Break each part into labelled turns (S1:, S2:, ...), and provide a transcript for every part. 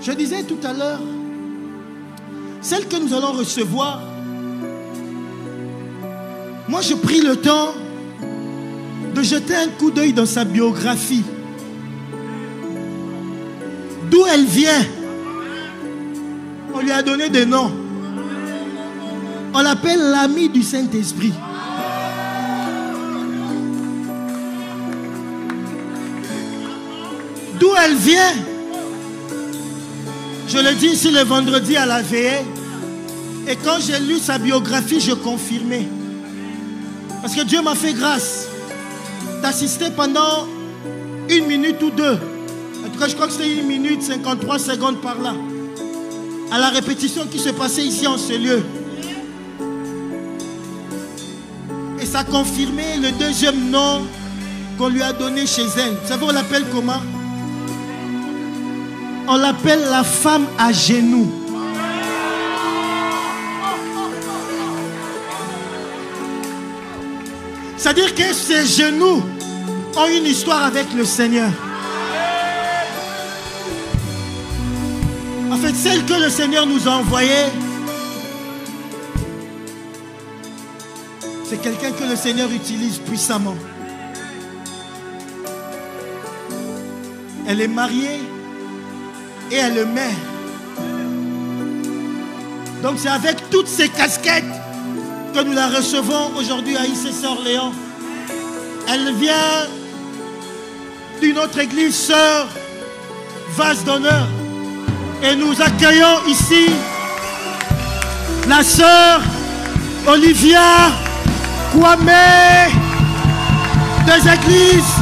S1: Je disais tout à l'heure, celle que nous allons recevoir, moi je pris le temps de jeter un coup d'œil dans sa biographie. D'où elle vient. On lui a donné des noms. On l'appelle l'ami du Saint-Esprit. D'où elle vient. Je le dis ici le vendredi à la veillée. Et quand j'ai lu sa biographie, je confirmais. Parce que Dieu m'a fait grâce d'assister pendant 1 minute ou 2. En tout cas, je crois que c'était 1 minute 53 secondes par là. À la répétition qui se passait ici en ce lieu. Et ça confirmait le deuxième nom qu'on lui a donné chez elle. Vous savez, on l'appelle comment? On l'appelle la femme à genoux. C'est-à-dire que ses genoux ont une histoire avec le Seigneur. En fait, celle que le Seigneur nous a envoyée, c'est quelqu'un que le Seigneur utilise puissamment. Elle est mariée et elle est mère. Donc c'est avec toutes ces casquettes que nous la recevons aujourd'hui à ICC Orléans. Elle vient d'une autre église, sœur Vase d'honneur. Et nous accueillons ici la sœur Olivia Kwame des églises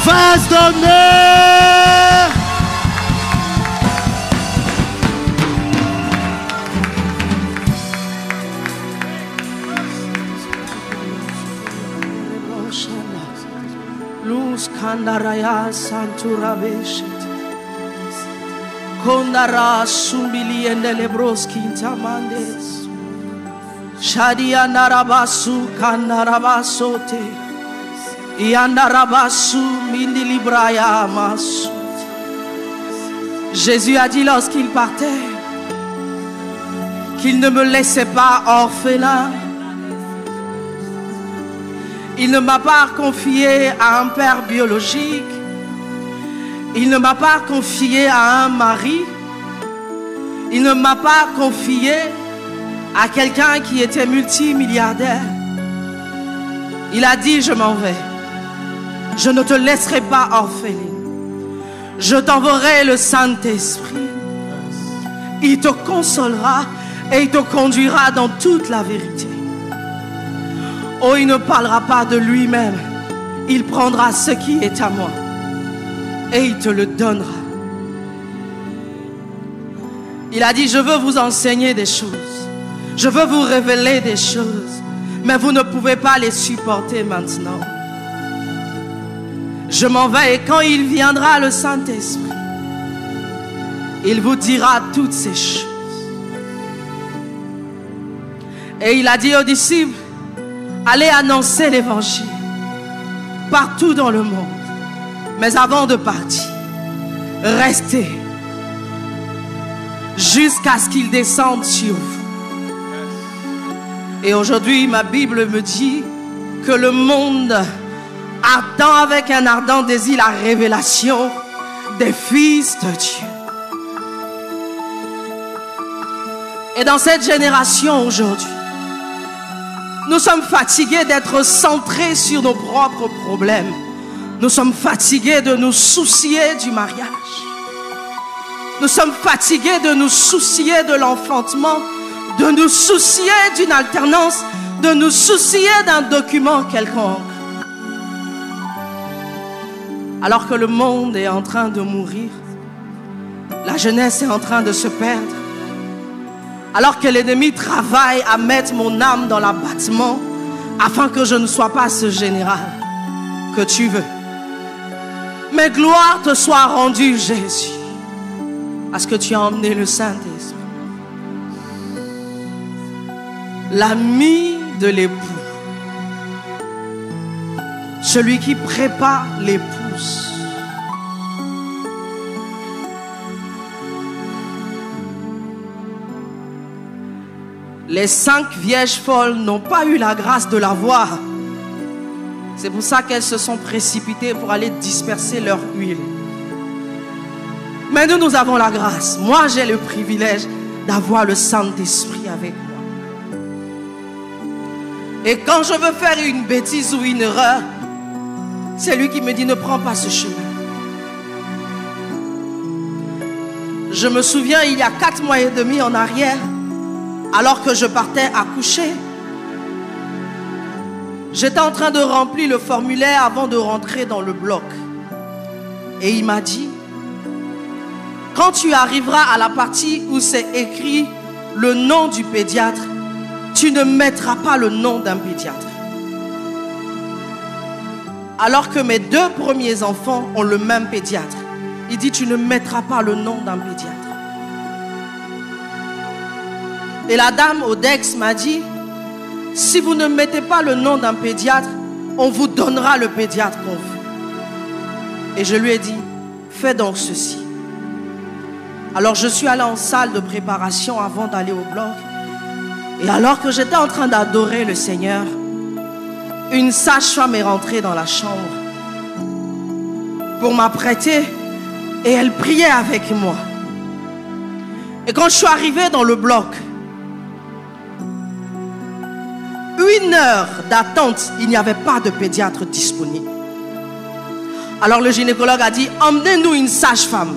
S1: Vase d'honneur.
S2: Luz kandaraya santura beshet. Kondara sumbili endele broski tamandes. Shadia narabasu kanarabasote. Yandarabasu mindili braya masu. Jésus a dit lorsqu'il partait qu'il ne me laissait pas orphelin. Il ne m'a pas confié à un père biologique. Il ne m'a pas confié à un mari. Il ne m'a pas confié à quelqu'un qui était multimilliardaire. Il a dit, je m'en vais. Je ne te laisserai pas orpheline. Je t'enverrai le Saint-Esprit. Il te consolera et il te conduira dans toute la vérité. Oh, il ne parlera pas de lui-même. Il prendra ce qui est à moi et il te le donnera. Il a dit, je veux vous enseigner des choses. Je veux vous révéler des choses. Mais vous ne pouvez pas les supporter maintenant. Je m'en vais et quand il viendra le Saint-Esprit, il vous dira toutes ces choses. Et il a dit aux disciples, allez annoncer l'évangile partout dans le monde. Mais avant de partir, restez jusqu'à ce qu'il descende sur vous. Et aujourd'hui, ma Bible me dit que le monde attend avec un ardent désir la révélation des fils de Dieu. Et dans cette génération aujourd'hui, nous sommes fatigués d'être centrés sur nos propres problèmes. Nous sommes fatigués de nous soucier du mariage. Nous sommes fatigués de nous soucier de l'enfantement, de nous soucier d'une alternance, de nous soucier d'un document quelconque. Alors que le monde est en train de mourir, la jeunesse est en train de se perdre, alors que l'ennemi travaille à mettre mon âme dans l'abattement afin que je ne sois pas ce général que tu veux. Mais gloire te soit rendue, Jésus, parce que tu as emmené le Saint-Esprit, l'ami de l'époux, celui qui prépare l'épouse. Les 5 vierges folles n'ont pas eu la grâce de la voir. C'est pour ça qu'elles se sont précipitées pour aller disperser leur huile. Mais nous avons la grâce. Moi, j'ai le privilège d'avoir le Saint-Esprit avec moi. Et quand je veux faire une bêtise ou une erreur, c'est lui qui me dit ne prends pas ce chemin. Je me souviens, il y a 4 mois et demi en arrière, alors que je partais accoucher, j'étais en train de remplir le formulaire avant de rentrer dans le bloc. Et il m'a dit, quand tu arriveras à la partie où c'est écrit le nom du pédiatre, tu ne mettras pas le nom d'un pédiatre. Alors que mes 2 premiers enfants ont le même pédiatre. Il dit, tu ne mettras pas le nom d'un pédiatre. Et la dame au Dex m'a dit, si vous ne mettez pas le nom d'un pédiatre, on vous donnera le pédiatre qu'on veut. Et je lui ai dit, fais donc ceci. Alors je suis allé en salle de préparation avant d'aller au bloc. Et alors que j'étais en train d'adorer le Seigneur, une sage-femme est rentrée dans la chambre pour m'apprêter et elle priait avec moi. Et quand je suis arrivé dans le bloc, 1 heure d'attente, il n'y avait pas de pédiatre disponible. Alors le gynécologue a dit, emmenez-nous une sage-femme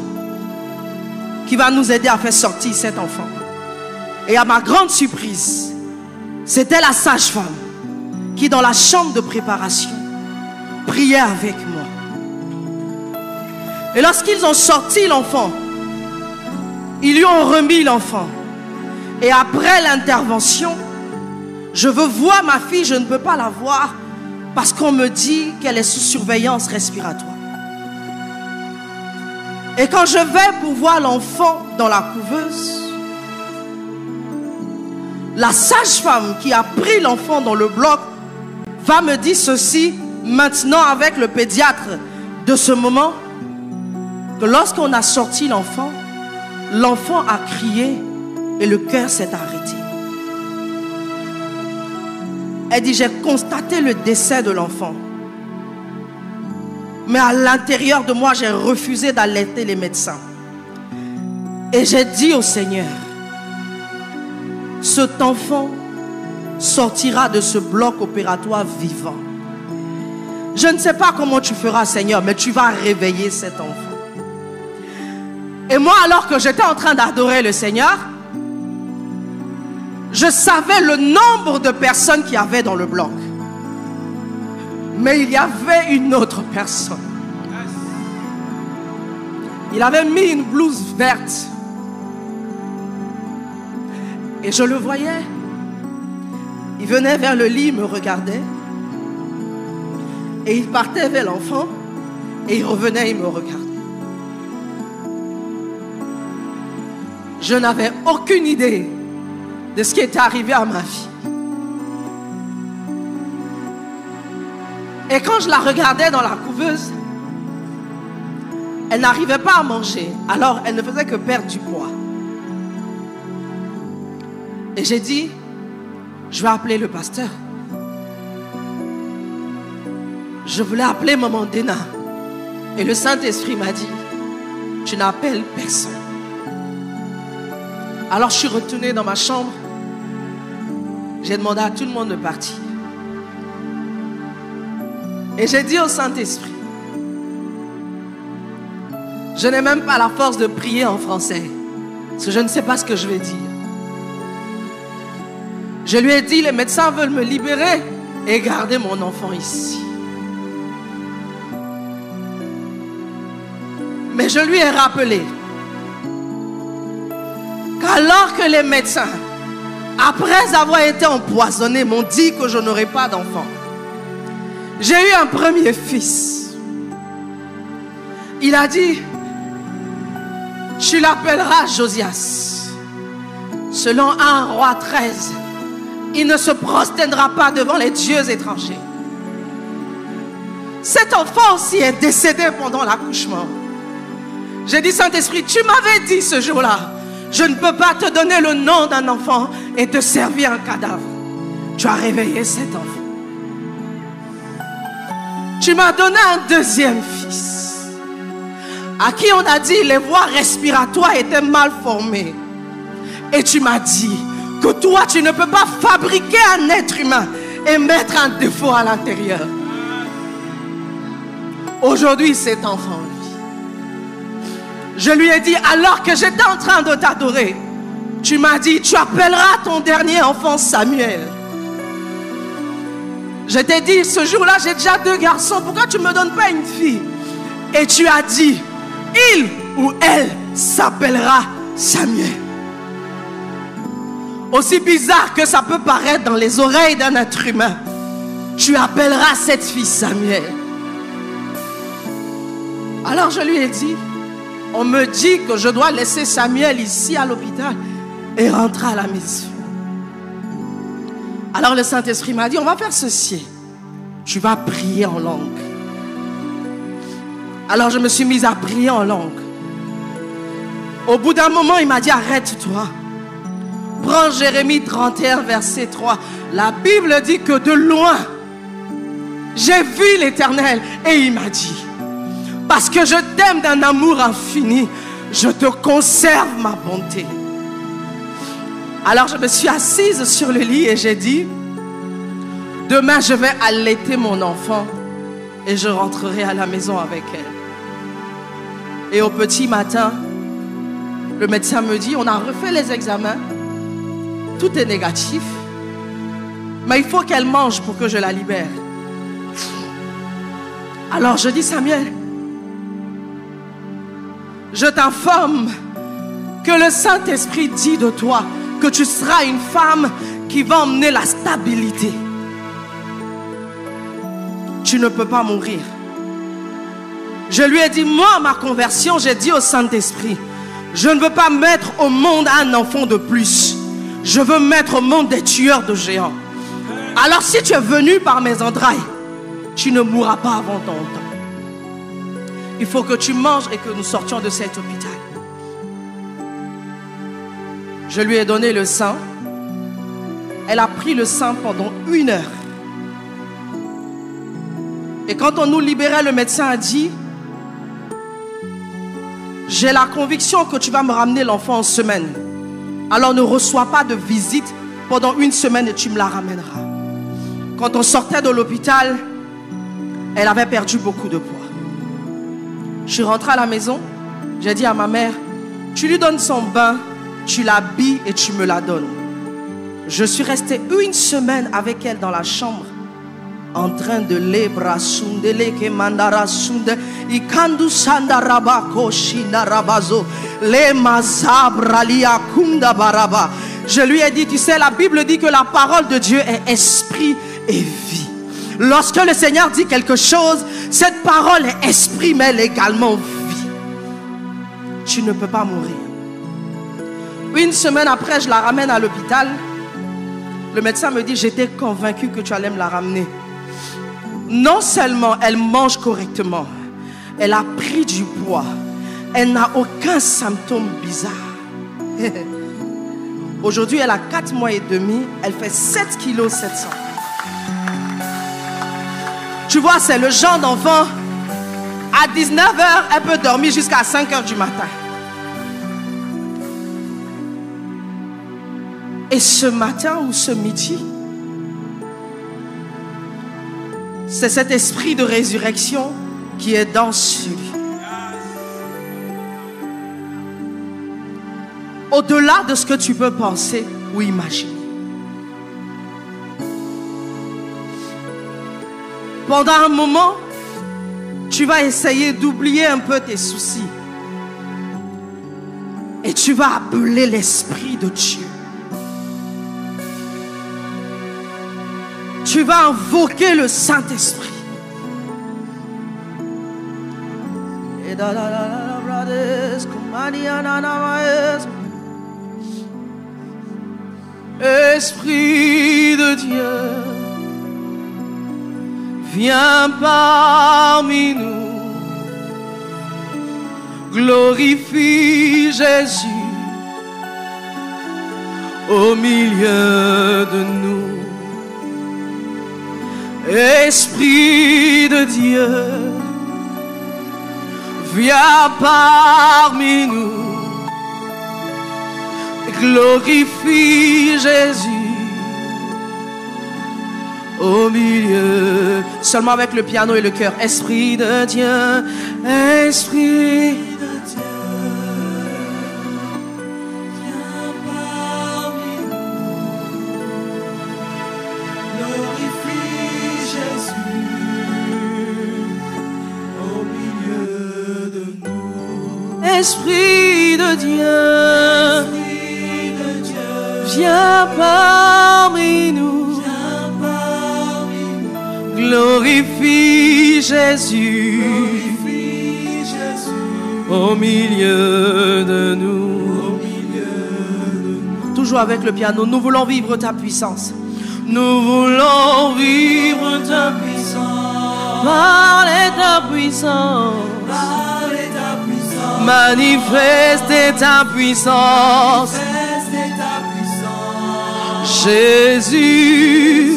S2: qui va nous aider à faire sortir cet enfant. Et à ma grande surprise, c'était la sage-femme qui, dans la chambre de préparation, priait avec moi. Et lorsqu'ils ont sorti l'enfant, ils lui ont remis l'enfant. Et après l'intervention, je veux voir ma fille, je ne peux pas la voir parce qu'on me dit qu'elle est sous surveillance respiratoire. Et quand je vais pour voir l'enfant dans la couveuse, la sage-femme qui a pris l'enfant dans le bloc va me dire ceci maintenant avec le pédiatre de ce moment, que lorsqu'on a sorti l'enfant, l'enfant a crié et le cœur s'est arrêté. Elle dit, j'ai constaté le décès de l'enfant. Mais à l'intérieur de moi, j'ai refusé d'alerter les médecins. Et j'ai dit au Seigneur, cet enfant sortira de ce bloc opératoire vivant. Je ne sais pas comment tu feras, Seigneur, mais tu vas réveiller cet enfant. Et moi, alors que j'étais en train d'adorer le Seigneur, je savais le nombre de personnes qu'il y avait dans le bloc. Mais il y avait une autre personne. Il avait mis une blouse verte. Et je le voyais. Il venait vers le lit, il me regardait. Et il partait vers l'enfant. Et il revenait, il me regardait. Je n'avais aucune idée de ce qui était arrivé à ma fille. Et quand je la regardais dans la couveuse, elle n'arrivait pas à manger. Alors elle ne faisait que perdre du poids. Et j'ai dit, je vais appeler le pasteur. Je voulais appeler maman Dena. Et le Saint-Esprit m'a dit, tu n'appelles personne. Alors je suis retournée dans ma chambre. J'ai demandé à tout le monde de partir. Et j'ai dit au Saint-Esprit, je n'ai même pas la force de prier en français, parce que je ne sais pas ce que je vais dire. Je lui ai dit, les médecins veulent me libérer et garder mon enfant ici. Mais je lui ai rappelé qu'alors que les médecins, après avoir été empoisonnés, m'ont dit que je n'aurais pas d'enfant, j'ai eu un premier fils. Il a dit, tu l'appelleras Josias. Selon 1 Roi 13, il ne se prosternera pas devant les dieux étrangers. Cet enfant aussi est décédé pendant l'accouchement. J'ai dit, Saint-Esprit, tu m'avais dit ce jour-là Je ne peux pas te donner le nom d'un enfant et te servir un cadavre. Tu as réveillé cet enfant. Tu m'as donné un deuxième fils, à qui on a dit les voies respiratoires étaient mal formées. Et tu m'as dit que toi, tu ne peux pas fabriquer un être humain et mettre un défaut à l'intérieur. Aujourd'hui, cet enfant, je lui ai dit, alors que j'étais en train de t'adorer, tu m'as dit, tu appelleras ton dernier enfant Samuel. Je t'ai dit, ce jour-là, j'ai déjà 2 garçons, pourquoi tu ne me donnes pas une fille? Et tu as dit, il ou elle s'appellera Samuel. Aussi bizarre que ça peut paraître dans les oreilles d'un être humain, tu appelleras cette fille Samuel. Alors je lui ai dit, on me dit que je dois laisser Samuel ici à l'hôpital et rentrer à la maison. Alors le Saint-Esprit m'a dit, on va faire ceci. Tu vas prier en langue. Alors je me suis mise à prier en langue. Au bout d'un moment, il m'a dit, arrête-toi. Prends Jérémie 31, verset 3. La Bible dit que de loin, j'ai vu l'Éternel et il m'a dit, parce que je t'aime d'un amour infini, je te conserve ma bonté. Alors je me suis assise sur le lit et j'ai dit, demain je vais allaiter mon enfant et je rentrerai à la maison avec elle. Et au petit matin, le médecin me dit, on a refait les examens, tout est négatif, mais il faut qu'elle mange pour que je la libère. Alors je dis, Samuel, je t'informe que le Saint-Esprit dit de toi que tu seras une femme qui va emmener la stabilité. Tu ne peux pas mourir. Je lui ai dit, moi, ma conversion, j'ai dit au Saint-Esprit, je ne veux pas mettre au monde un enfant de plus. Je veux mettre au monde des tueurs de géants. Alors si tu es venu par mes entrailles, tu ne mourras pas avant ton temps. Il faut que tu manges et que nous sortions de cet hôpital. Je lui ai donné le sein. Elle a pris le sein pendant 1 heure. Et quand on nous libérait, le médecin a dit, j'ai la conviction que tu vas me ramener l'enfant en semaine. Alors ne reçois pas de visite pendant 1 semaine et tu me la ramèneras. Quand on sortait de l'hôpital, elle avait perdu beaucoup de poids. Je suis rentrée à la maison, j'ai dit à ma mère, tu lui donnes son bain, tu l'habilles et tu me la donnes. Je suis restée 1 semaine avec elle dans la chambre, en train de je lui ai dit, tu sais, la Bible dit que la parole de Dieu est esprit et vie. Lorsque le Seigneur dit quelque chose, cette parole est esprit, mais elle est également vie. Tu ne peux pas mourir. 1 semaine après, je la ramène à l'hôpital. Le médecin me dit, j'étais convaincu que tu allais me la ramener. Non seulement elle mange correctement, elle a pris du poids. Elle n'a aucun symptôme bizarre. Aujourd'hui, elle a 4 mois et demi. Elle fait 7 kg 700. Tu vois, c'est le genre d'enfant, à 19h, elle peut dormir jusqu'à 5h du matin. Et ce matin ou ce midi, c'est cet esprit de résurrection qui est dans celui. Au-delà de ce que tu peux penser ou imaginer. Pendant un moment, tu vas essayer d'oublier un peu tes soucis. Et tu vas appeler l'Esprit de Dieu. Tu vas invoquer le Saint-Esprit. Esprit de Dieu, viens parmi nous, glorifie Jésus au milieu de nous. Esprit de Dieu, viens parmi nous, glorifie Jésus au milieu. Seulement avec le piano et le cœur. Esprit de Dieu, Esprit de Dieu, viens parmi nous, glorifie Jésus au milieu de nous. Esprit de Dieu, viens parmi nous, glorifie Jésus, au milieu de nous. Toujours avec le piano, nous voulons vivre ta puissance. Nous voulons vivre ta puissance. Parler ta puissance. Manifester ta puissance. Jésus,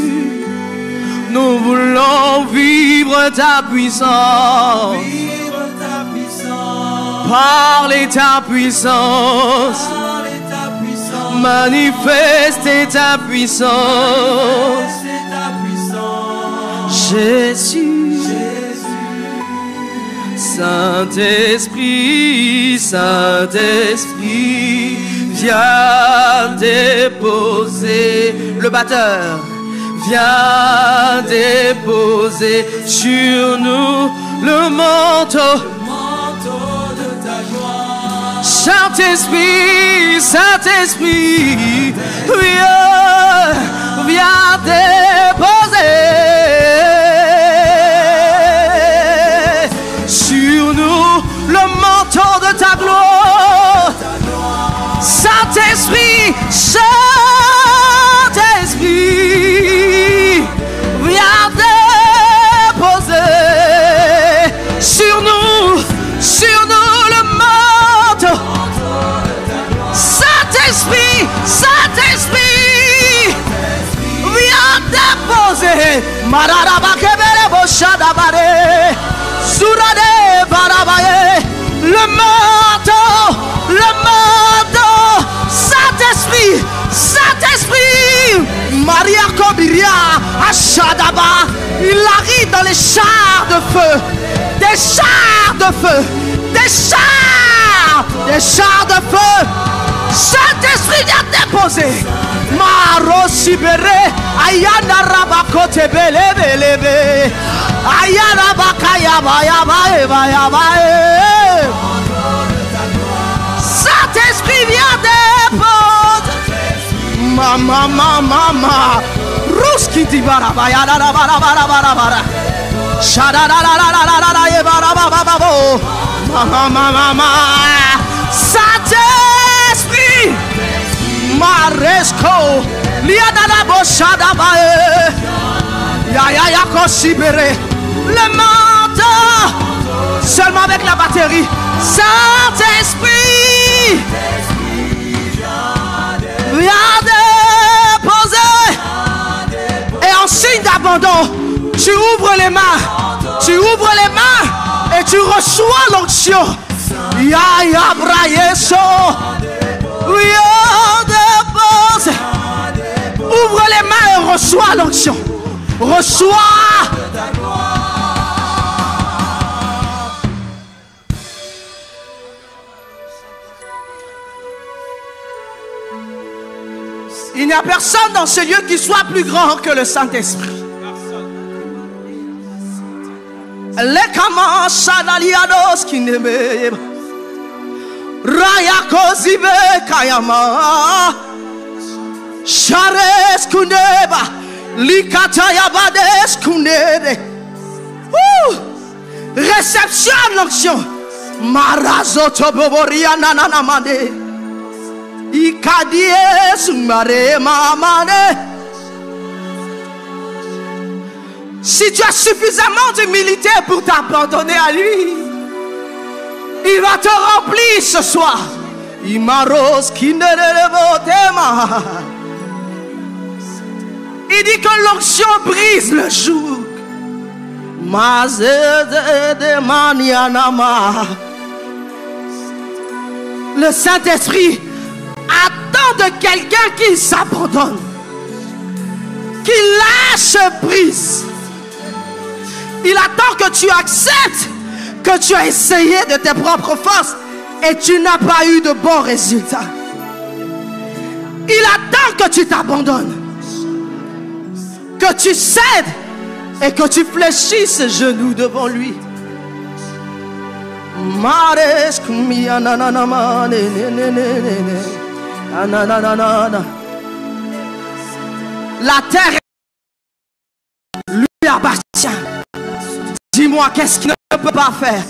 S2: nous voulons vivre ta puissance, parler ta puissance, manifester ta puissance. Jésus, Saint-Esprit, Saint-Esprit, viens déposer le batteur. Viens déposer sur nous le manteau de ta gloire. Saint-Esprit, Saint-Esprit, viens déposer sur nous le manteau de ta gloire. Saint-Esprit, Saint-Esprit, viens déposer sur nous le manteau. Saint-Esprit, Saint-Esprit, viens déposer. Mararabakebere boshadabare, surade barabaye, le manteau, Saint-Esprit, Saint-Esprit, Maria Kobiria, Ashadaba, il arrive dans les chars de feu, des chars de feu, des chars de feu. Saint-Esprit vient déposer. Maro Sibere, Ayana Rabakote Belebelebe, Ayana Bakaya Bayabae. Saint-Esprit vient déposer. Mama, Ruski di barabaya la bara. Shadadadadadadada ye barabababo. Mama, Saint-Esprit, Maresco, Liadada Boshadabae, Yaya Kosibere, le manteau, seulement avec la batterie. Saint-Esprit, viens déposer. Et en signe d'abandon, tu ouvres les mains. Tu ouvres les mains et tu reçois l'onction. Yaya Brayeso, viens déposer. Ouvre les mains et reçois l'onction. Reçois. Il n'y a personne dans ce lieu qui soit plus grand que le Saint-Esprit. Lekama Shadaliados Kinebe Raya Kozibe Kayama Shares Kuneba Likataya Bades Kunede. Réception de l'onction. Marazoto Boboria Nananamade Ikadie Sumare Mamane. Si tu as suffisamment d'humilité pour t'abandonner à lui, il va te remplir ce soir. Imaros Kinderebotema. Il dit que l'onction brise le joug. Le Saint-Esprit attend de quelqu'un qui s'abandonne, qui lâche prise. Il attend que tu acceptes que tu as essayé de tes propres forces et tu n'as pas eu de bons résultats. Il attend que tu t'abandonnes, que tu cèdes et que tu fléchisses genoux devant lui. La terre lui appartient. Dis-moi, qu'est-ce qu'il ne peut pas faire?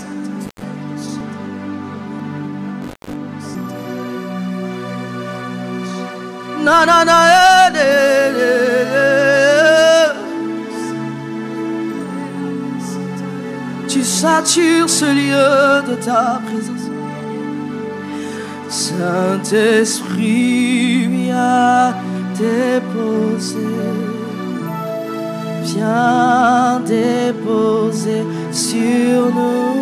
S2: Tu satures ce lieu de ta présence. Saint-Esprit, viens déposer. Viens déposer sur nous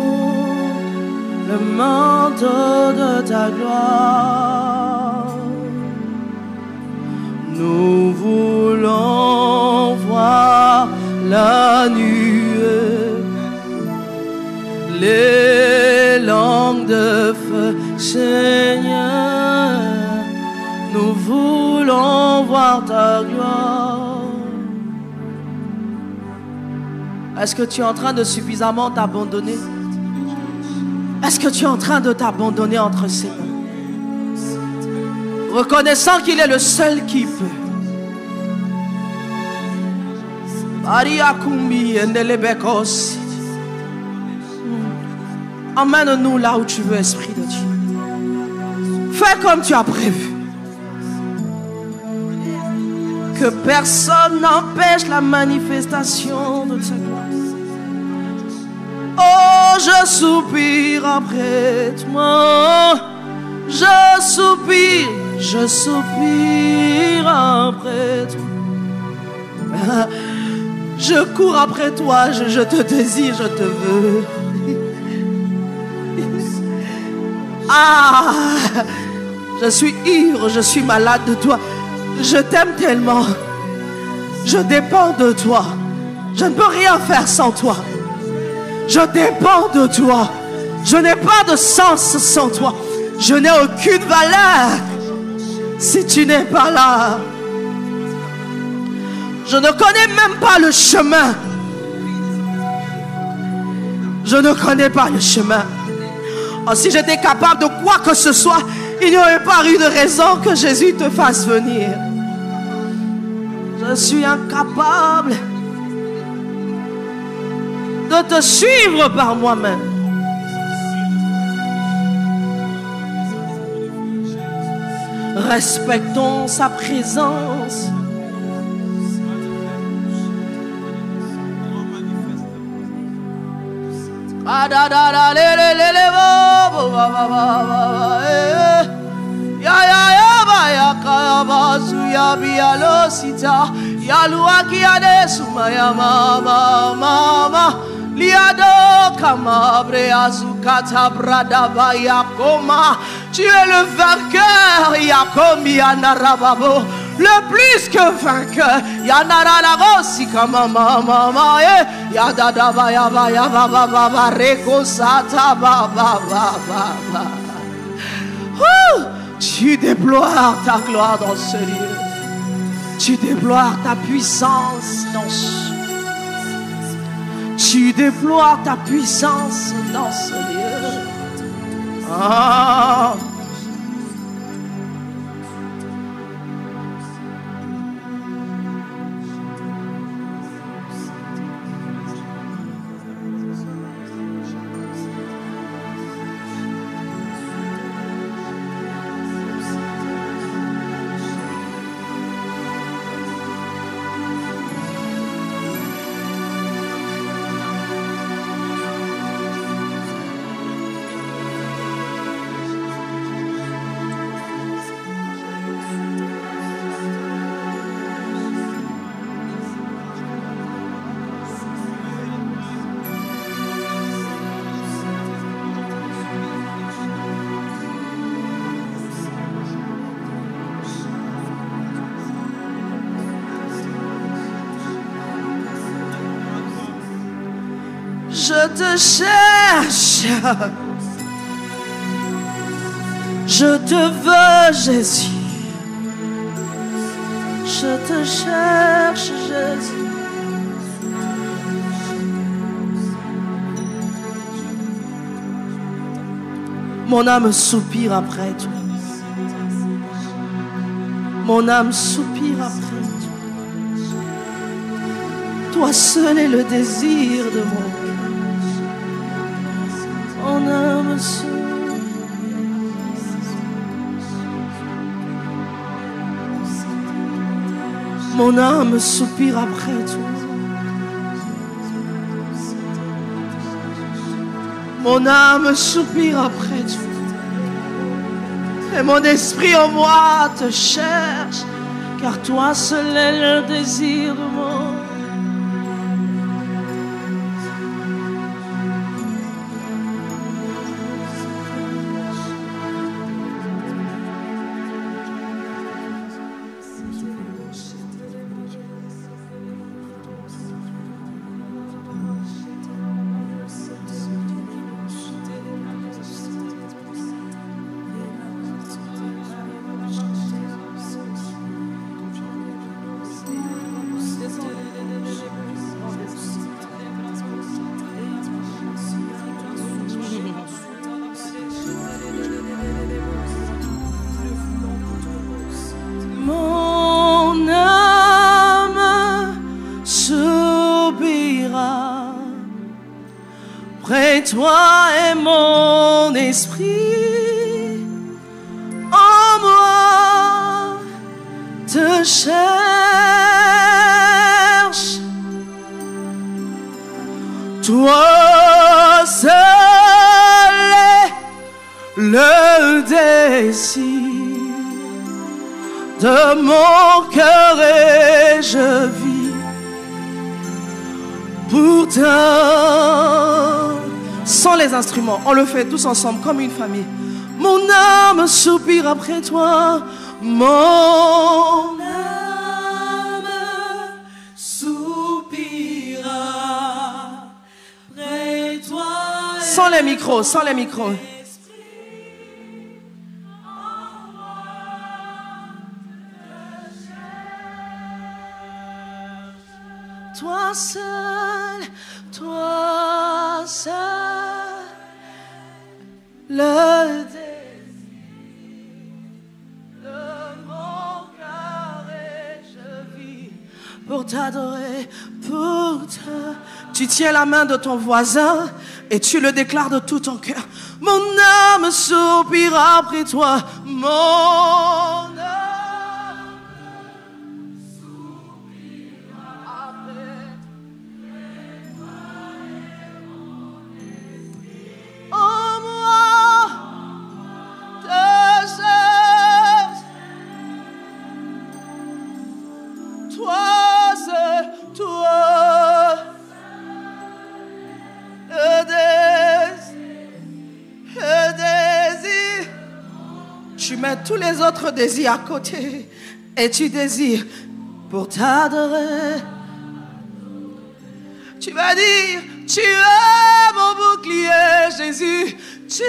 S2: le manteau de ta gloire. Nous voulons voir la nuée, les langues de feu, Seigneur. Nous voulons voir ta gloire. Est-ce que tu es en train de suffisamment t'abandonner? Est-ce que tu es en train de t'abandonner entre ses mains? Reconnaissant qu'il est le seul qui peut. Emmène-nous là où tu veux, Esprit de Dieu. Fais comme tu as prévu. Que personne n'empêche la manifestation de ta gloire. Oh, je soupire après toi. Je soupire après toi. Je cours après toi, je te désire, je te veux. Ah, je suis ivre, je suis malade de toi. Je t'aime tellement. Je dépends de toi. Je ne peux rien faire sans toi. Je dépends de toi. Je n'ai pas de sens sans toi. Je n'ai aucune valeur si tu n'es pas là. Je ne connais même pas le chemin. Je ne connais pas le chemin. Oh, si j'étais capable de quoi que ce soit, il n'y aurait pas eu de raison que Jésus te fasse venir. Je suis incapable de te suivre par moi-même. Respectons sa présence. Tu es le vainqueur, Yakomi Anarababo. Le plus que vainqueur, Yanaralagosi Kamama, Yadadaba Yaba Rekosata Baba. Tu déploies ta gloire dans ce lieu. Tu déploies ta puissance dans ce lieu. Tu déploies ta puissance dans ce lieu. Ah. Je te cherche. Je te veux, Jésus. Je te cherche, Jésus. Mon âme soupire après toi. Mon âme soupire après toi. Toi seul est le désir de mon cœur. Mon âme soupire. Mon âme soupire après toi. Mon âme soupire après toi. Et mon esprit en moi te cherche, car toi seul est le désir de mon. Toi et mon esprit en moi te cherche. Toi seul est le désir de mon cœur et je vis pour toi. Sans les instruments, on le fait tous ensemble comme une famille. Mon âme soupire après toi. Mon âme soupira après toi. Sans les micros, sans les micros. Toi seul, toi seul. Le désir de mon cœur et je vis pour t'adorer, pour te... Tu tiens la main de ton voisin et tu le déclares de tout ton cœur. Mon âme soupire après toi, mon âme soupire après toi et mon esprit. Oh moi, te cherche. Toi seul, toi. Le désir. Tu mets tous les autres désirs à côté et tu désires pour t'adorer. Tu vas dire, tu es mon bouclier, Jésus. Tu es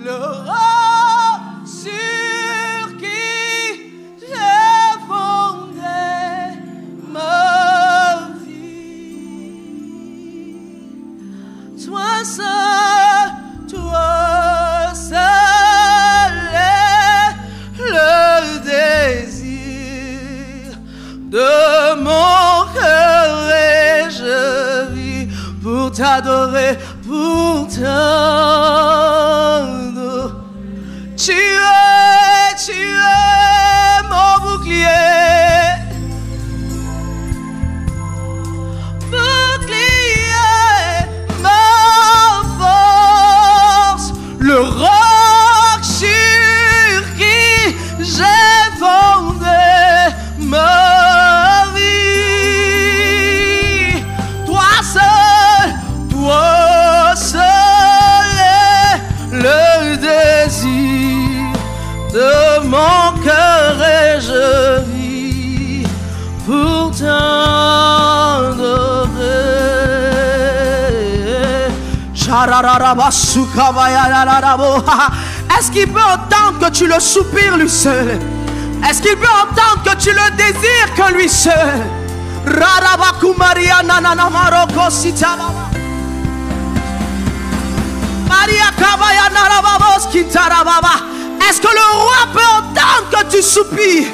S2: le roc sur qui j'ai fondé ma vie. Toi seul est le désir de mon cœur et je vis pour t'adorer, pour t'adorer. Tu es mon bouclier. Bouclier, ma force, le roc sur qui j'ai fondé ma vie. Toi seul Est-ce qu'il peut entendre que tu le soupires lui seul? Est-ce qu'il peut entendre que tu le désires que lui seul? Est-ce que le roi peut entendre que tu soupires?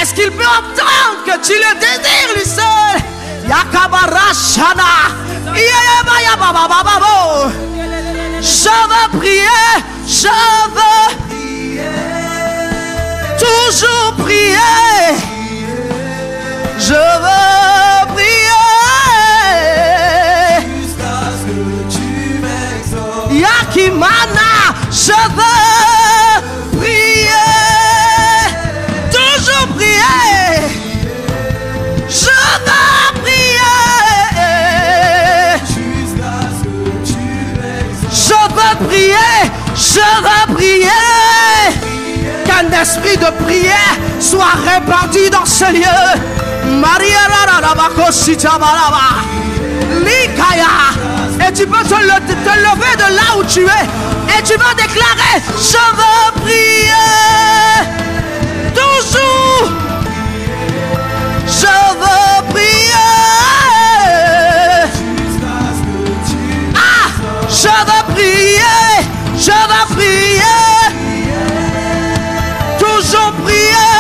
S2: Est-ce qu'il peut entendre que tu le désires lui seul? Je veux prier, je veux toujours prier. Je veux prier
S3: jusqu'à ce que tu m'exauces.
S2: Yakimana, je veux prier, toujours prier. Je veux prier
S3: Jusqu'à ce que tu m'exauces.
S2: je veux prier, je veux prier. Qu'un esprit de prière soit répandu dans ce lieu. Maria Likaya. Et tu peux te lever de là où tu es. Et tu vas déclarer: je veux prier toujours. Je veux prier.
S3: Jusqu'à ce que tu
S2: Je veux prier. Je veux prier. Toujours prier.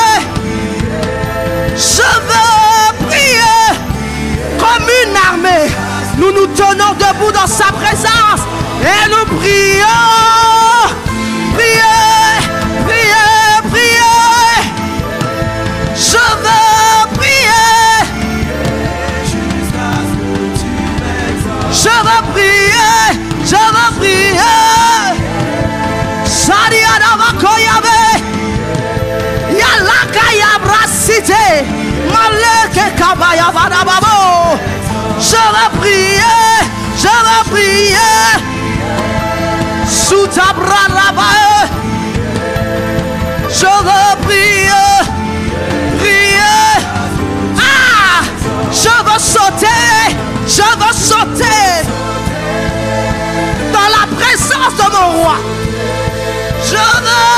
S2: Je veux prier comme une armée. Nous nous tenons debout dans sa présence et nous prions. Priez, priez, priez. Je veux prier.
S3: jusqu'à ce que tu m'exauces.
S2: Je veux prier. Je veux prier. Sariana Makoyabe. Yalakaya Brasite. Maleke Kabaya Badababo. Je veux prier. Je veux prier. Sous ta bras là-bas. Je veux prier. Prier. Je veux sauter. Je veux sauter dans la présence de mon roi. Je veux.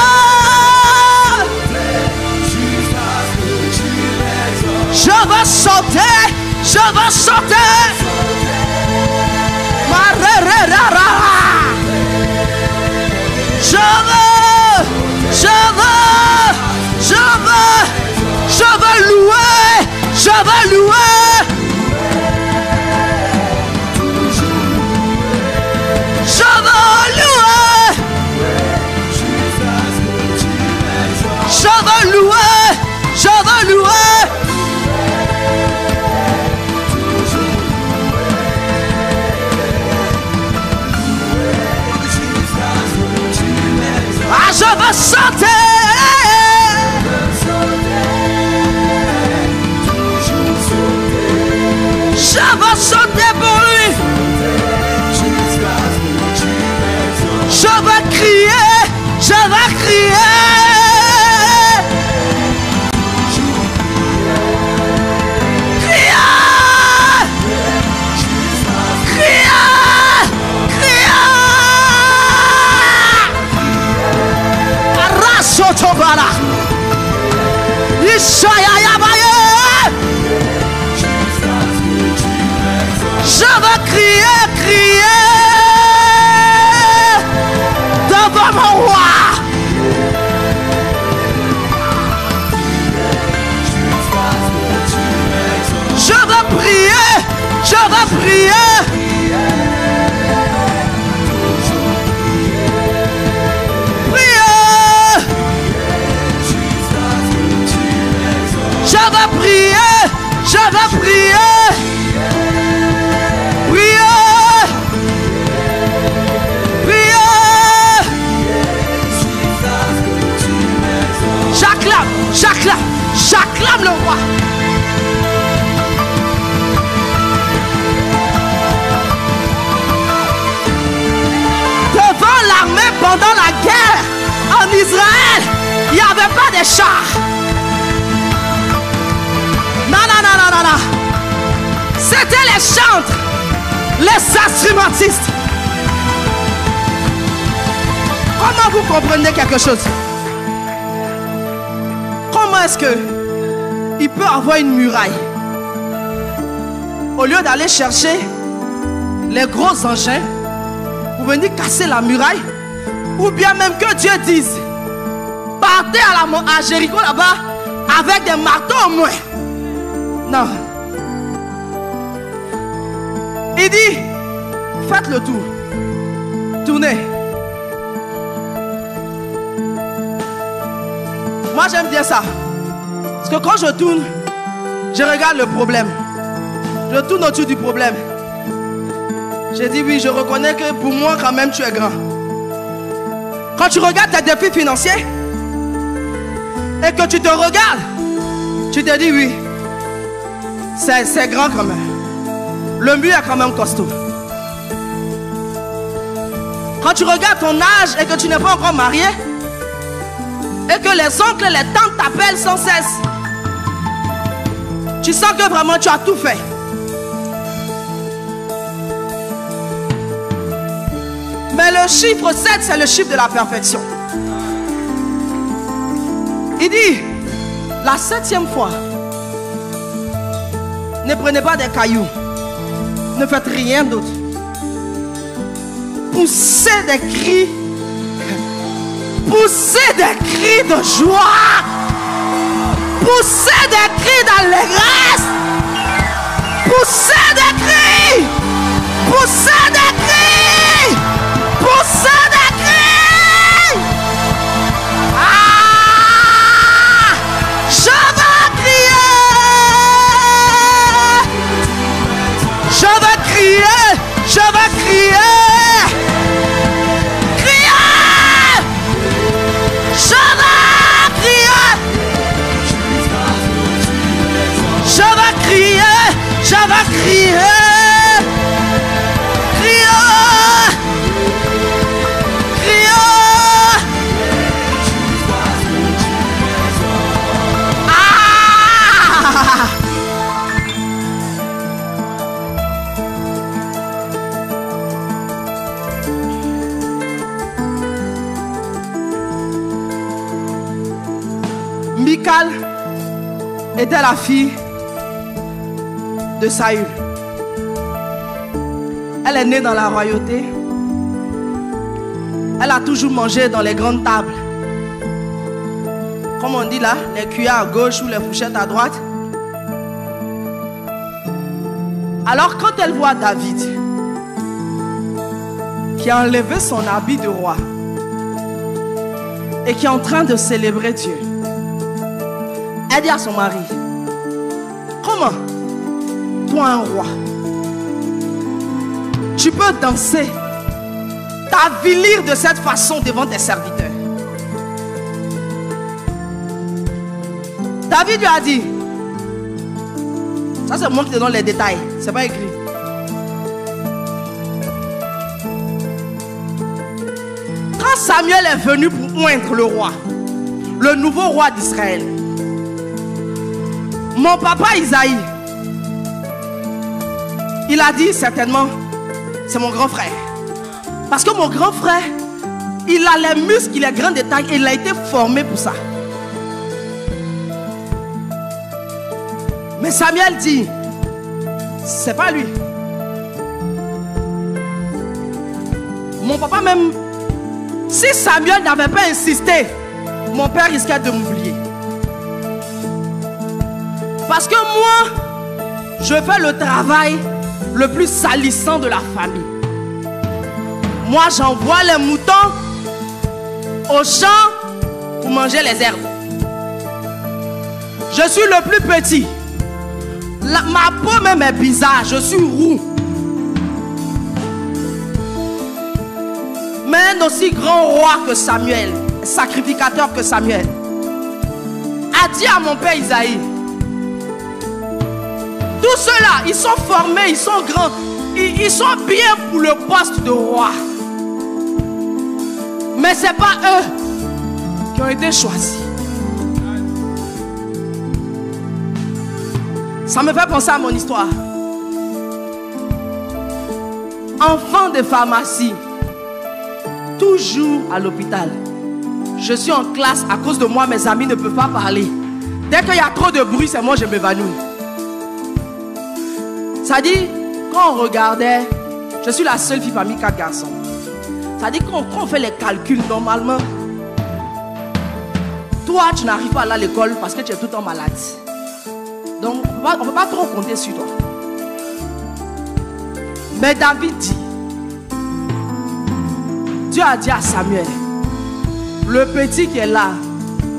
S3: Jusqu'à ce que tu m'exauces.
S2: Je veux sauter. Je veux sauter. Marererara. Je veux. Je veux. Je veux. Je veux louer. Je veux louer. Je veux louer.
S3: Jusqu'à ce que tu m'exauces.
S2: Je veux louer. Je veux louer.
S3: Jusqu'à ce que tu m'exauces.
S2: Ah, je veux sauter.
S3: Toujours sauter.
S2: Je veux sauter pour lui.
S3: Jusqu'à ce que tu m'exauces.
S2: Je veux crier. Je veux crier. Crier. Crier. Crier. Arasotobala. Ishaya Yabaye.
S3: Jusqu'à ce que tu m'exauces.
S2: Je veux crier, crier devant mon roi.
S3: Jusqu'à ce que tu m'exauces.
S2: Je veux prier, je veux prier. Prier.
S3: Jusqu'à ce que tu m'exauces.
S2: Je veux prier, je veux prier. Prier. Prier.
S3: Jusqu'à ce que tu m'exauces.
S2: J'acclame, j'acclame, j'acclame le roi. Devant l'armée pendant la guerre en Israël, il n'y avait pas de chars. Non, non, non, non, non, non. C'était les chantres, les instrumentistes. Comment vous comprenez quelque chose? Comment est-ce que il peut avoir une muraille? Au lieu d'aller chercher les gros engins pour venir casser la muraille, ou bien même que Dieu dise, partez à Jéricho là-bas avec des marteaux au moins. Non. Il dit, faites le tour. Tournez. Moi j'aime bien ça. Parce que quand je tourne, je regarde le problème. Je tourne autour du problème. J'ai dit oui, je reconnais que pour moi quand même tu es grand. Quand tu regardes tes défis financiers et que tu te regardes, tu te dis oui, c'est grand quand même. Le mur est quand même costaud. Quand tu regardes ton âge et que tu n'es pas encore marié, et que les oncles et les tantes t'appellent sans cesse, tu sens que vraiment tu as tout fait. Mais le chiffre 7, c'est le chiffre de la perfection. Il dit, la 7e fois, ne prenez pas des cailloux, ne faites rien d'autre. Poussez des cris, poussez des cris de joie, poussez des cris d'allégresse, poussez des cris, poussez des cris, poussez des cris. Ah, je vais crier, je vais crier, je vais crier. Je vais crier, crier, crier. Ah! Michal était la fille de Saül. Elle est née dans la royauté. Elle a toujours mangé dans les grandes tables. Comme on dit là, les cuillères à gauche ou les fourchettes à droite. Alors quand elle voit David qui a enlevé son habit de roi et qui est en train de célébrer Dieu, elle dit à son mari, comment toi un roi, tu peux danser, t'avilir de cette façon devant tes serviteurs? David lui a dit, ça c'est moi qui te donne les détails, c'est pas écrit. Quand Samuel est venu pour oindre le roi, le nouveau roi d'Israël, mon papa Isaïe, il a dit certainement, c'est mon grand frère. Parce que mon grand frère, il a les muscles, il est grand de taille et il a été formé pour ça. Mais Samuel dit, c'est pas lui. Mon papa même, si Samuel n'avait pas insisté, mon père risquait de m'oublier. Parce que moi, je fais le travail le plus salissant de la famille. Moi, j'envoie les moutons au champ pour manger les herbes. Je suis le plus petit. Ma peau même est bizarre. Je suis roux. Mais un aussi grand roi que Samuel, sacrificateur que Samuel, a dit à mon père Isaïe, tous ceux-là, ils sont formés, ils sont grands, ils sont bien pour le poste de roi. Mais ce n'est pas eux qui ont été choisis. Ça me fait penser à mon histoire. Enfant de pharmacie, toujours à l'hôpital. Je suis en classe, à cause de moi, mes amis ne peuvent pas parler. Dès qu'il y a trop de bruit, c'est moi, je m'évanouis. Ça dit, quand on regardait, je suis la seule fille parmi 4 garçons. Ça dit, quand on fait les calculs, normalement, toi, tu n'arrives pas à aller à l'école parce que tu es tout le temps malade. Donc, on ne peut pas trop compter sur toi. Mais David dit, Dieu a dit à Samuel, le petit qui est là,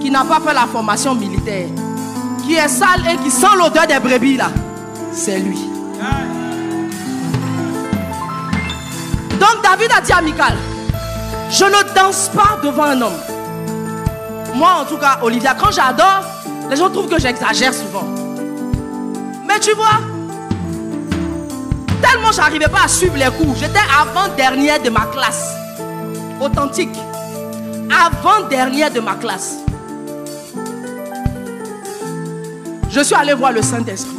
S2: qui n'a pas fait la formation militaire, qui est sale et qui sent l'odeur des brebis là, c'est lui. Donc David a dit à Michal, je ne danse pas devant un homme. Moi en tout cas, Olivia, quand j'adore, les gens trouvent que j'exagère souvent. Mais tu vois, tellement j'arrivais pas à suivre les cours, j'étais avant-dernière de ma classe. Authentique. Avant-dernière de ma classe. Je suis allé voir le Saint-Esprit.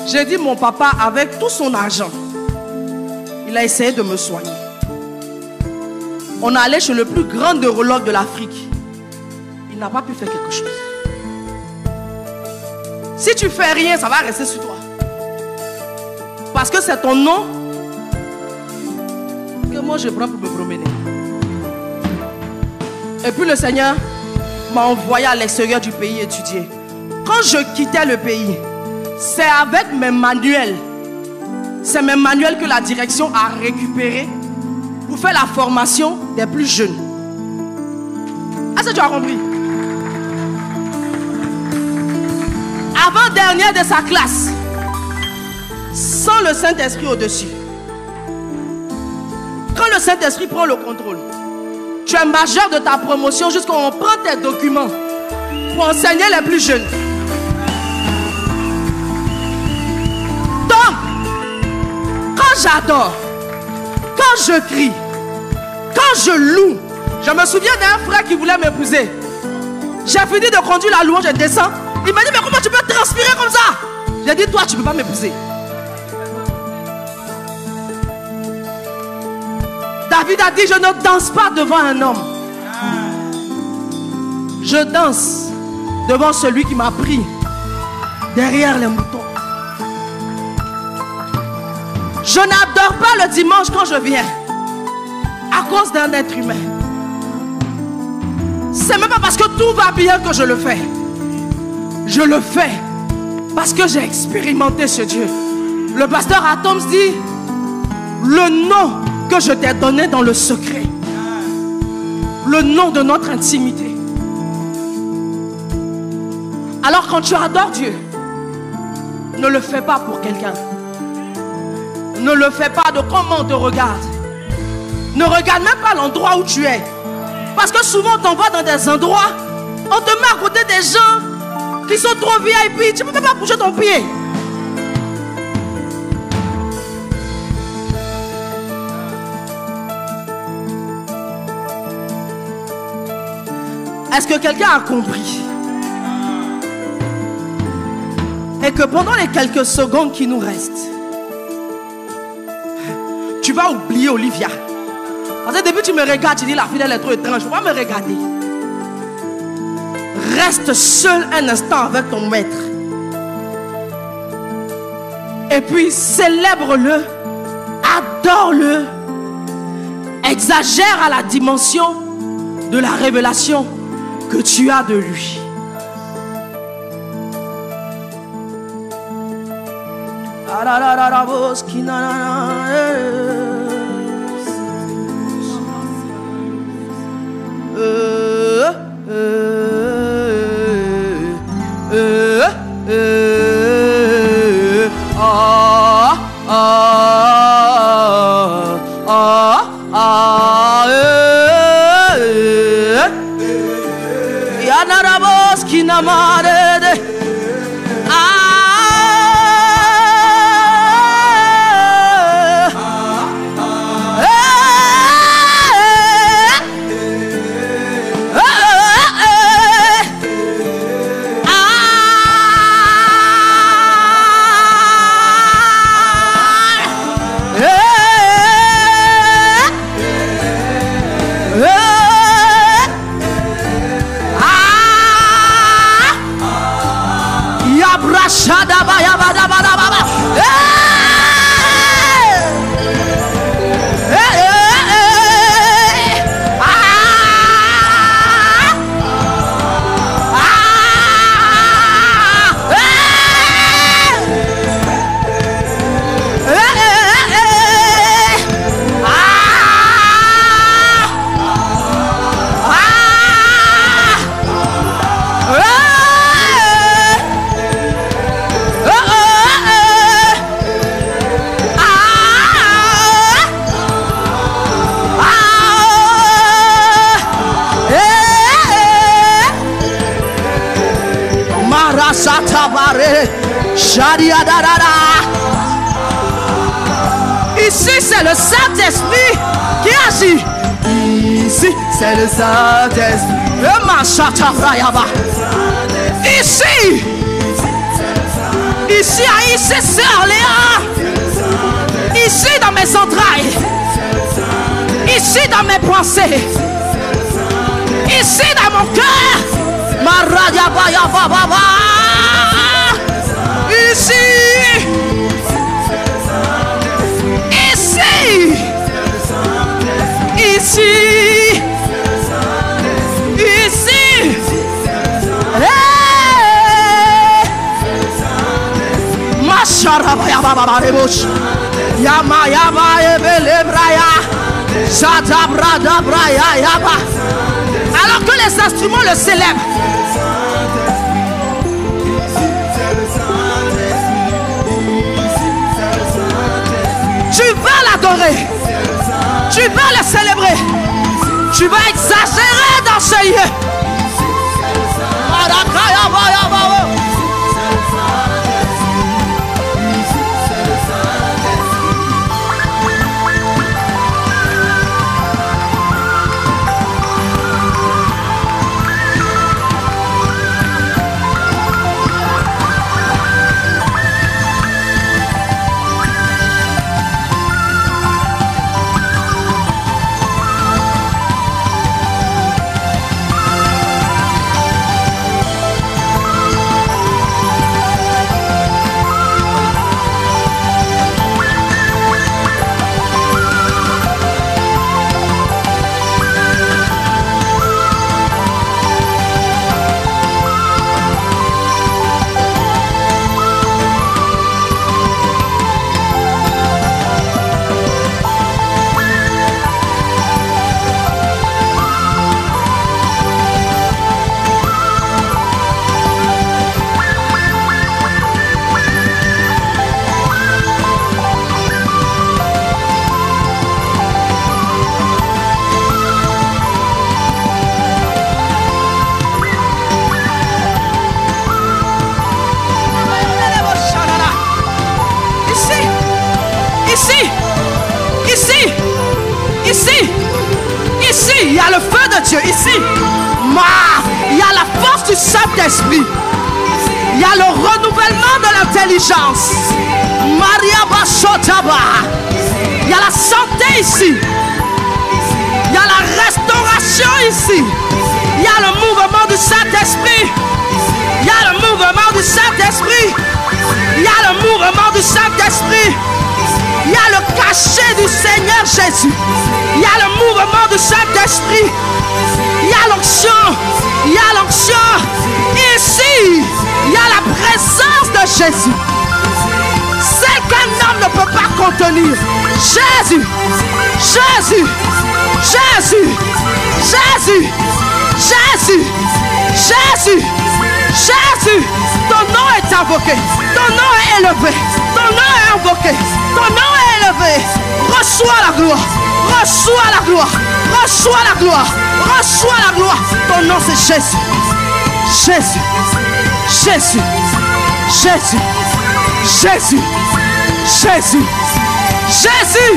S2: J'ai dit, mon papa, avec tout son argent, il a essayé de me soigner. On est allé chez le plus grand neurologue de l'Afrique. Il n'a pas pu faire quelque chose. Si tu fais rien, ça va rester sur toi. Parce que c'est ton nom que moi je prends pour me promener. Et puis le Seigneur m'a envoyé à l'extérieur du pays étudier. Quand je quittais le pays, c'est avec mes manuels. C'est mes manuels que la direction a récupéré pour faire la formation des plus jeunes. Est-ce que tu as compris? Avant-dernière de sa classe, sans le Saint-Esprit au-dessus. Quand le Saint-Esprit prend le contrôle, tu es majeur de ta promotion jusqu'à on prend tes documents pour enseigner les plus jeunes. Donc, quand j'adore, quand je crie, quand je loue, je me souviens d'un frère qui voulait m'épouser. J'ai fini de conduire la louange, je descends. Il m'a dit, mais comment tu peux transpirer comme ça? J'ai dit, toi, tu ne peux pas m'épouser. David a dit, je ne danse pas devant un homme. Je danse devant celui qui m'a pris derrière les moutons. Je n'adore pas le dimanche quand je viens à cause d'un être humain. C'est même pas parce que tout va bien que je le fais. Je le fais parce que j'ai expérimenté ce Dieu. Le pasteur Atoms dit, le nom que je t'ai donné dans le secret, le nom de notre intimité. Alors quand tu adores Dieu, ne le fais pas pour quelqu'un. Ne le fais pas de comment on te regarde. Ne regarde même pas l'endroit où tu es. Parce que souvent on t'envoie dans des endroits, on te met à côté des gens qui sont trop VIP. Tu ne peux même pas bouger ton pied. Est-ce que quelqu'un a compris? Et que pendant les quelques secondes qui nous restent, tu vas oublier Olivia. Parce que depuis tu me regardes, tu dis la fille elle est trop étrange. Il ne faut pas me regarder. Reste seul un instant avec ton maître. Et puis célèbre-le, adore-le, exagère à la dimension de la révélation que tu as de lui. Ici, c'est le Saint-Esprit qui agit.
S3: Ici, c'est le Saint-Esprit.
S2: Ici, ici à ICC Orléans, ici dans mes entrailles, ici dans mes pensées, ici dans mon cœur, ici, ici, ici, ici. Yama yama ebelebraya, Shadabradabraya yaba. Alors que les instruments le célèbrent, tu vas l'adorer, tu vas le célébrer, tu vas exagérer dans ce lieu. Il y a le feu de Dieu ici. Il y a la force du Saint-Esprit. Il y a le renouvellement de l'intelligence. Maria Bashotaba. Il y a la santé ici. Il y a la restauration ici. Il y a le mouvement du Saint-Esprit. Il y a le mouvement du Saint-Esprit. Il y a le mouvement du Saint-Esprit. Il y a le cachet du Seigneur Jésus. Il y a le mouvement du Saint-Esprit. Il y a l'onction. Il y a l'onction. Ici, il y a la présence de Jésus. Celle qu'un homme ne peut pas contenir. Jésus. Jésus. Jésus. Jésus. Jésus. Jésus. Jésus. Ton nom est invoqué. Ton nom est élevé. Ton nom est invoqué. Ton nom est élevé. Reçois la gloire. Reçois la gloire. Reçois la gloire. Reçois la gloire. Ton nom c'est Jésus. Jésus. Jésus. Jésus. Jésus. Jésus. Jésus.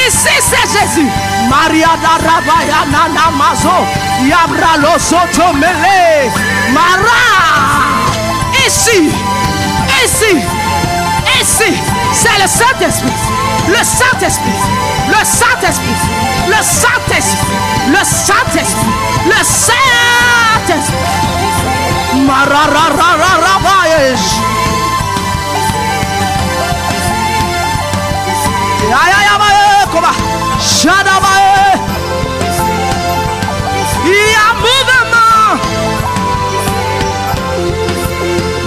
S2: Ici c'est Jésus. Maria da Rabaya Nana Mazo. Yabra Losoto Mele. Mara. Ici. Ici. Ici. C'est le Saint-Esprit. Le Saint-Esprit. Le Saint-Esprit. Le Saint-Esprit. Le Saint-Esprit. Le Saint-Esprit. Mararararabayesh. Ayayabaye koba. Shadabaye. Il y a mouvement.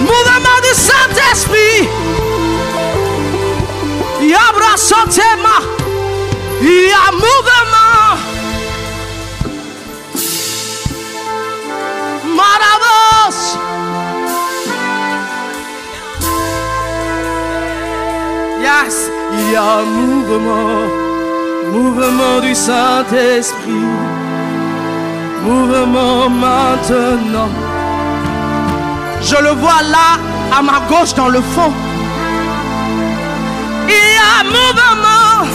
S2: Mouvement du Saint-Esprit. Yabra Sotema. Il y a mouvement. Maravos. Yes.
S3: Il y a un mouvement, mouvement du Saint-Esprit, mouvement maintenant.
S2: Je le vois là, à ma gauche dans le fond. Il y a mouvement,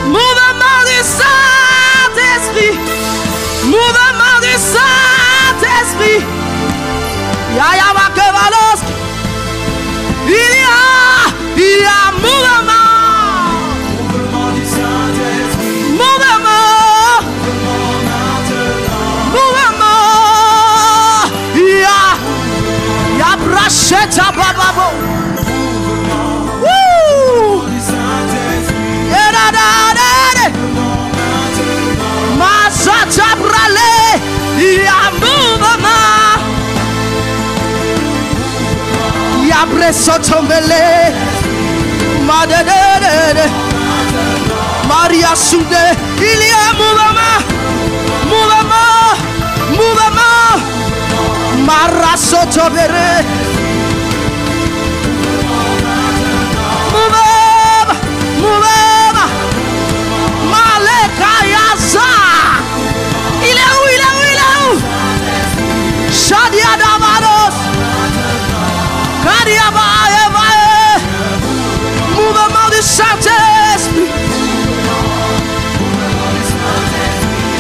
S2: mouvement du Saint-Esprit, mouvement du Saint-Esprit. Yaya Makevalos. Il y a mouvement,
S3: Mouvement du Saint-Esprit.
S2: mouvement, mouvement. Il y a Bracheta Bababo. Wouh!
S3: Du Saint-Esprit.
S2: Masata Brale. Il y a mouvement. Il y a Bresotombele. Madede. Maria Soudé. Il y a mouvement. Mouvement. Mouvement. Marasotobere. Mouvement. Mouvement. Malekayaza. Il est où? Il est où? Il est où? Shadia Davaros. Mouvement du Saint-Esprit.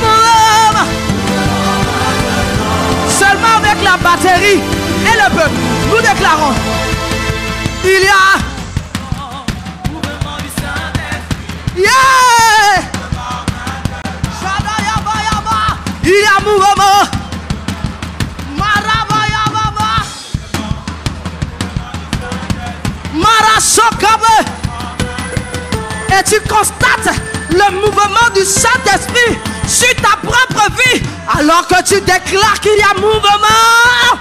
S2: Mouvement. Seulement avec la batterie et le peuple, nous déclarons. Il y a
S3: Mouvement du Saint-Esprit.
S2: yeah. Il y a mouvement. Marabayababa. Marasokabe. Et tu constates le mouvement du Saint-Esprit sur ta propre vie alors que tu déclares qu'il y a mouvement.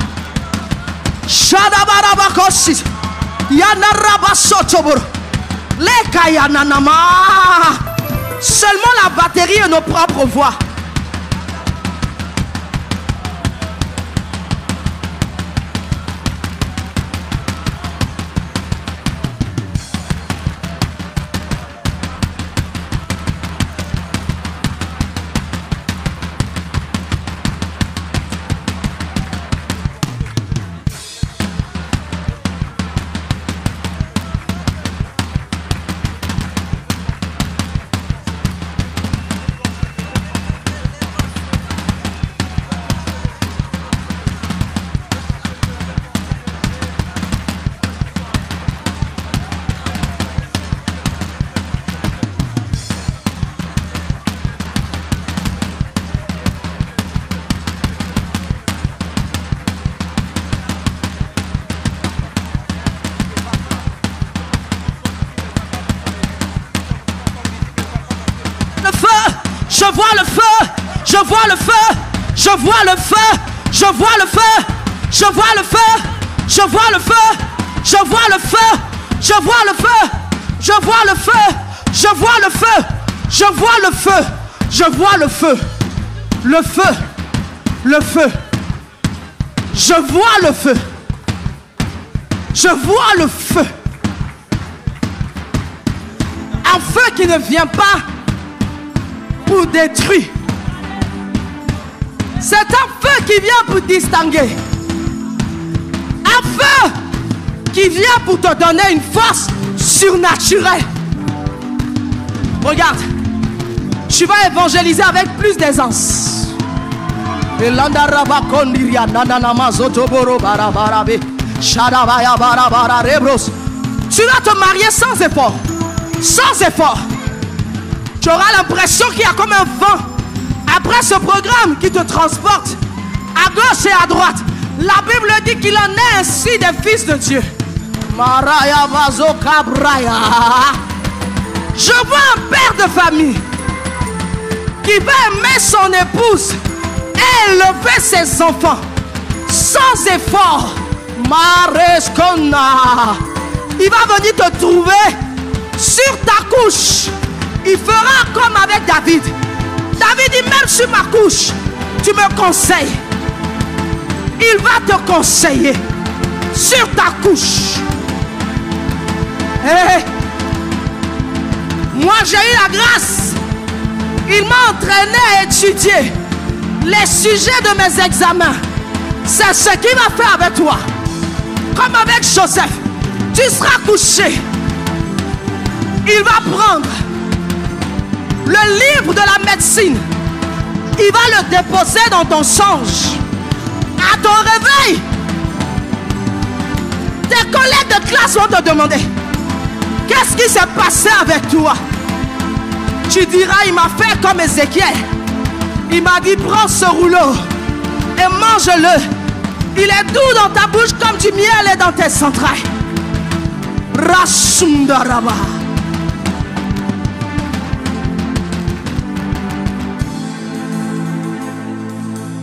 S2: Shadabarabakosi. Yanarabasotobor. Lekayananama. Seulement la batterie et nos propres voix. Je vois le feu, je vois le feu, je vois le feu, je vois le feu, je vois le feu, je vois le feu, je vois le feu, je vois le feu, je vois le feu, je vois le feu, je vois le feu, je vois le feu, le feu, le feu, je vois le feu, je vois le feu, un feu qui ne vient pas pour détruire. C'est un feu qui vient pour distinguer. Un feu qui vient pour te donner une force surnaturelle. Regarde, tu vas évangéliser avec plus d'aisance. Tu dois te marier sans effort. Sans effort. Tu auras l'impression qu'il y a comme un vent après ce programme qui te transporte à gauche et à droite. La Bible dit qu'il en est ainsi des fils de Dieu. Je vois un père de famille qui va aimer son épouse et élever ses enfants sans effort. Il va venir te trouver sur ta couche. Il fera comme avec David. David dit, même sur ma couche, tu me conseilles. Il va te conseiller sur ta couche. Hey. Moi, j'ai eu la grâce. Il m'a entraîné à étudier les sujets de mes examens. C'est ce qu'il va faire avec toi. Comme avec Joseph, tu seras couché. Il va prendre le livre de la médecine. Il va le déposer dans ton songe. À ton réveil, tes collègues de classe vont te demander: qu'est-ce qui s'est passé avec toi? Tu diras: il m'a fait comme Ézéchiel. Il m'a dit: prends ce rouleau et mange-le. Il est doux dans ta bouche comme du miel et dans tes entrailles. Rasundaraba.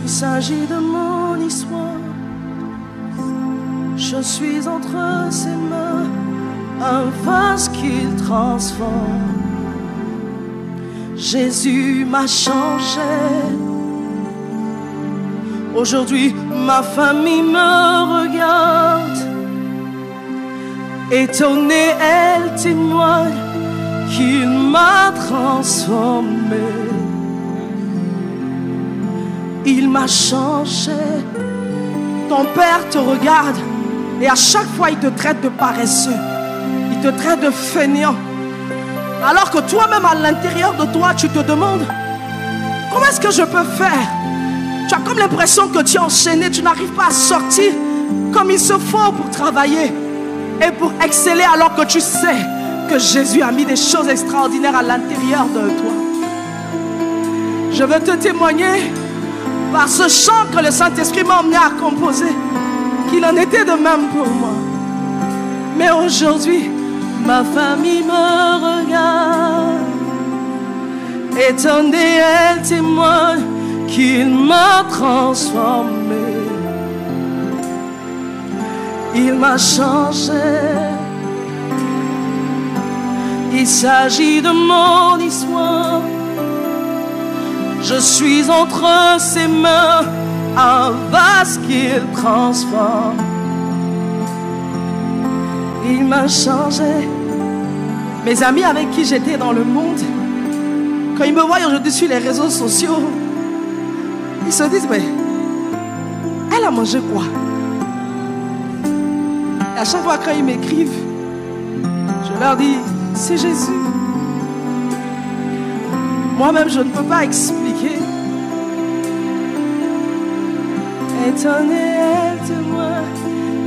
S2: Il s'agit de mon histoire. Je suis entre ses mains, un vase qu'il transforme. Jésus m'a changé. Aujourd'hui, ma famille me regarde. Étonnée, elle témoigne qu'il m'a transformé. Il m'a changé. Ton père te regarde et à chaque fois il te traite de paresseux. Il te traite de fainéant. Alors que toi-même à l'intérieur de toi tu te demandes: comment est-ce que je peux faire? Tu as comme l'impression que tu es enchaîné. Tu n'arrives pas à sortir comme il se faut pour travailler et pour exceller, alors que tu sais que Jésus a mis des choses extraordinaires à l'intérieur de toi. Je veux te témoigner par ce chant que le Saint-Esprit m'a emmené à composer qu'il en était de même pour moi. Mais aujourd'hui, ma famille me regarde. Étonnée, elle témoigne qu'il m'a transformé. Il m'a changé. Il s'agit de mon histoire. Je suis entre ses mains, un vase qu'il transforme. Il m'a changé. Mes amis avec qui j'étais dans le monde, quand ils me voient aujourd'hui sur les réseaux sociaux, ils se disent: mais elle a mangé quoi? Et à chaque fois quand ils m'écrivent, je leur dis: c'est Jésus. Moi-même je ne peux pas expliquer. Étonné, elle témoigne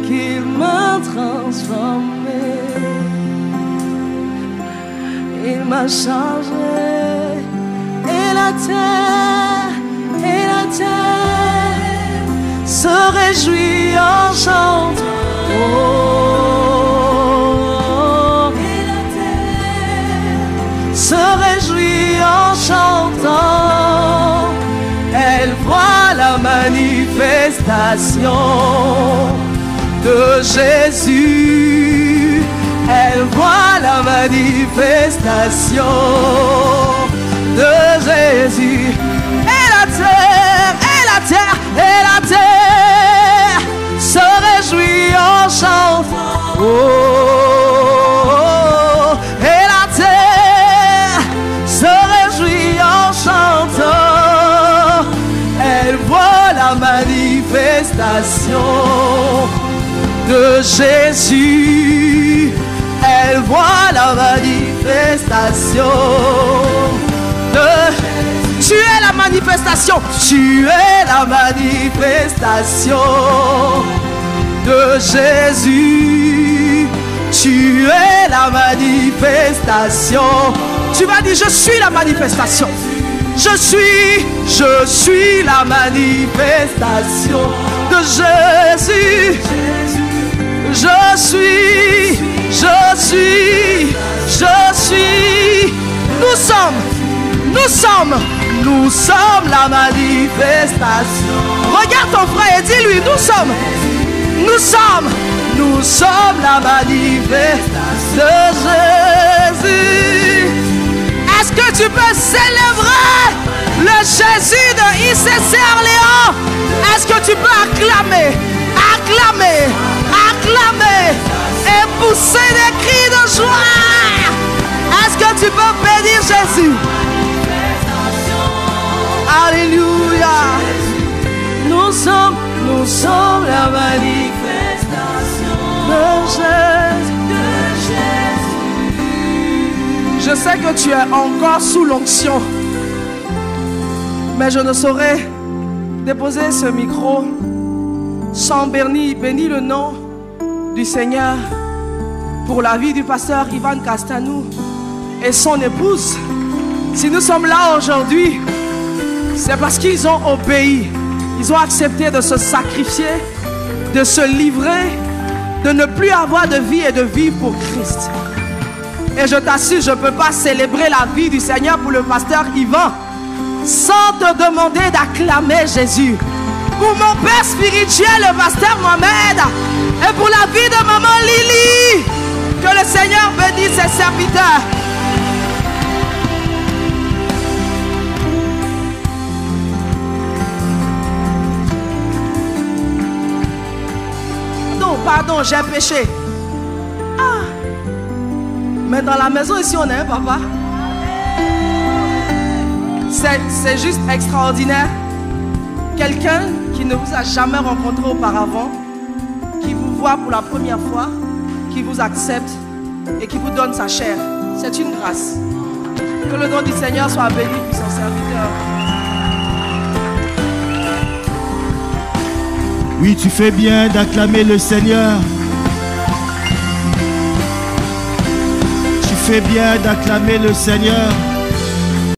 S2: qu'il m'a transformé. Il m'a changé. Et la terre se réjouit en chantant. Oh, et la terre se réjouit en chantant. Elle voit la manifestation de Jésus. Elle voit la manifestation de Jésus. Et la terre, et la terre, et la terre se réjouit en chantant. Oh, et la terre se réjouit en chantant. Elle voit la manifestation de Jésus. Elle voit la manifestation de Jésus. Tu es la manifestation. Tu es la manifestation de Jésus. Tu es la manifestation. Tu vas dire: je suis la manifestation. Je suis la manifestation de Jésus. Je suis. Nous sommes la manifestation. Regarde ton frère et dis-lui: nous sommes la manifestation de Jésus. Est-ce que tu peux célébrer le Jésus de ICC Orléans? Est-ce que tu peux acclamer et pousser des cris de joie? Est-ce que tu peux bénir Jésus? Alléluia. Nous sommes la manifestation Jésus. Je sais que tu es encore sous l'onction, mais je ne saurais déposer ce micro sans bénir le nom du Seigneur pour la vie du pasteur Ivan Castanou et son épouse. Si nous sommes là aujourd'hui, c'est parce qu'ils ont obéi. Ils ont accepté de se sacrifier, de se livrer, de ne plus avoir de vie et de vivre pour Christ. Et je t'assure, je ne peux pas célébrer la vie du Seigneur pour le pasteur Ivan sans te demander d'acclamer Jésus. Pour mon père spirituel, le pasteur Mohamed, et pour la vie de maman Lily, que le Seigneur bénisse ses serviteurs. Pardon, j'ai péché. Ah. Mais dans la maison ici, on a un papa. C'est juste extraordinaire. Quelqu'un qui ne vous a jamais rencontré auparavant, qui vous voit pour la première fois, qui vous accepte et qui vous donne sa chair. C'est une grâce. Que le nom du Seigneur soit béni pour son serviteur.
S1: Oui, tu fais bien d'acclamer le Seigneur. Tu fais bien d'acclamer le Seigneur.